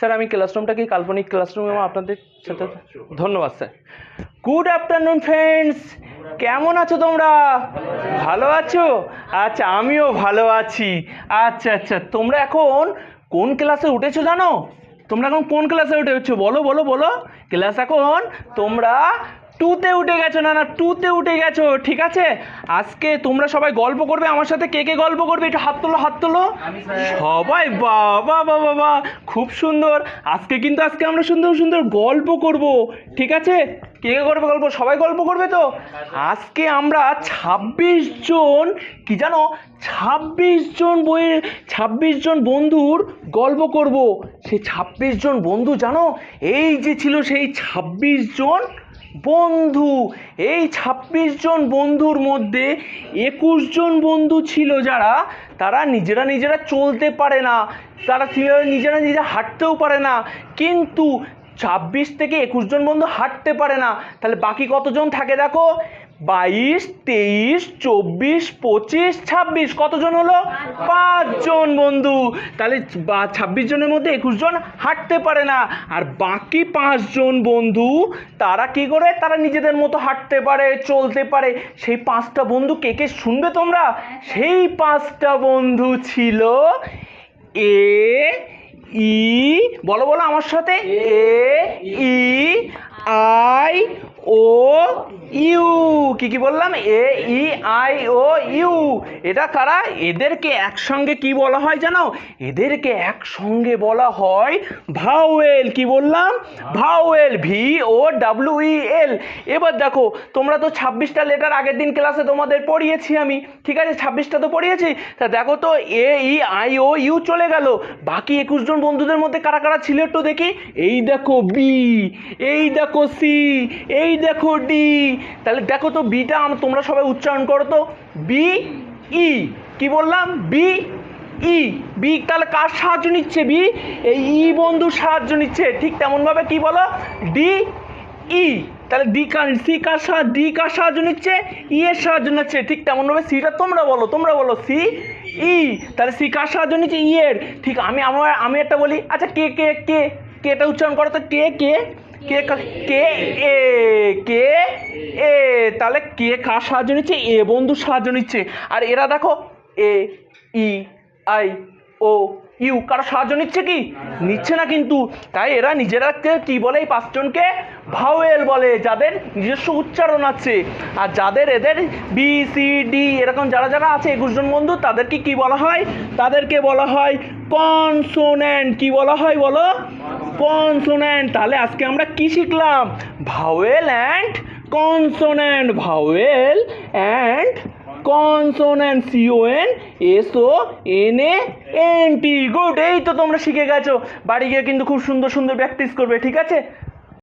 Sir আমি ক্লাসরুমটা কি কাল্পনিক ক্লাসরুম এবং আপনাদের সাথে ধন্যবাদ স্যার। গুড আফটারনুন ফ্রেন্ডস, কেমন আছো তোমরা? ভালো আছো? আচ্ছা আমিও ভালো আছি। আচ্ছা আচ্ছা, তোমরা এখন কোন ক্লাসে উঠেছো জানো? তোমরা এখন কোন ক্লাসে উঠেছো বলো বলো বলো। ক্লাস এখন তোমরা টুতে উঠে গেছো। না না, টুতে উঠে গেছো, ঠিক আছে। আজকে তোমরা সবাই গল্প করবে আমার সাথে। কে কে গল্প করবে একটু হাত তোলো, হাত তোলো সবাই। বাবা বাবা বাবা, খুব সুন্দর। আজকে আমরা সুন্দর সুন্দর গল্প করব, ঠিক আছে। কে কে করবে গল্প? সবাই গল্প করবে তো। আজকে আমরা 26 জন, কি জানো, 26 জন বন্ধুর গল্প করব। সেই 26 জন বন্ধু জানো, এই যে ছিল সেই 26 জন বন্ধু। এই 26 জন বন্ধুর মধ্যে 21 জন বন্ধু ছিল যারা, তারা নিজেরা চলতে পারে না, তারা নিজেরা হাঁটতেও পারে না। কিন্তু 26 থেকে 21 জন বন্ধু হাঁটতে পারে না। তাহলে বাকি কতজন থাকে দেখো, 22, 23, 24, 25, 26, কতজন হলো? 5 জন বন্ধু। তাহলে 26 জনের মধ্যে 21 জন হাঁটতে পারে না, আর বাকি 5 জন বন্ধু তারা কি করে? তারা নিজেদের মতো হাঁটতে পারে, চলতে পারে। সেই 5টা বন্ধু কে কে শুনবে তোমরা? সেই 5টা বন্ধু ছিল এ ই, বলো বলো আমার সাথে, এ ই আই ও ইউ। কি বললাম? এ ই আই ও ইউ। এটা কারা? এদেরকে একসঙ্গে কি বলা হয় জানো? এদেরকে একসঙ্গে বলা হয় ভাওয়েল। কি বললাম? Vowel, VOWEL। এবার দেখো, তোমরা তো 26টা লেটার আগের দিন ক্লাসে তোমাদের পড়িয়েছি আমি, ঠিক আছে। 26টা তো পড়িয়েছি। তা দেখো তো, এ ই আই ও ইউ চলে গেল। বাকি 21 জন বন্ধুদের মধ্যে কারা কারা ছিল একটু দেখি। এই দেখো বি, এই দেখো সি, এই দেখো ডি। তাহলে দেখো তো বিটা তোমরা সবাই উচ্চারণ করো তো, বি ই। কি বললাম? B E. বি তাহলে কার সাহায্য নিচ্ছে? বি এই ই বন্ধুর সাহায্য নিচ্ছে। ঠিক তেমনভাবে কি বলো, ডি ই। তাহলে ডি কার সাহায্য নিচ্ছে? ই এর সাহায্য নিচ্ছে। ঠিক তেমনভাবে সিটা তোমরা বলো সি ই। তাহলে সি কার সাহায্য নিচ্ছে? ই এর। ঠিক আমি একটা বলি, আচ্ছা কে কে কে কে এটা উচ্চারণ করো তো, কে কে কে কে এ, কে এ। তাহলে কে কার সাহায্য নিচ্ছে? এ বন্ধুর সাহায্য নিচ্ছে। আর এরা দেখো, এ ই আই ও ইউ, কারো সাহায্য নিচ্ছে কি? নিচ্ছে না কিন্তু। তাই এরা নিজেরা কি বলে? এই 5 জনকে ভাওয়েল বলে, যাদের নিজস্ব উচ্চারণ আছে। আর যাদের এদের বি সি ডি এরকম যারা যারা আছে 21 জন বন্ধু, তাদেরকে কি বলা হয়? তাদেরকে বলা হয় কনসোন্যান্ট। কি বলা হয় বলো? কনসোন্যান্ট। তাহলে আজকে আমরা কি শিখলাম? Vowel and consonant. Vowel and consonant, CONSONANT। Good, এই তো তোমরা শিখে গেছো। বাড়ি গিয়ে কিন্তু খুব সুন্দর সুন্দর প্র্যাকটিস করবে, ঠিক আছে।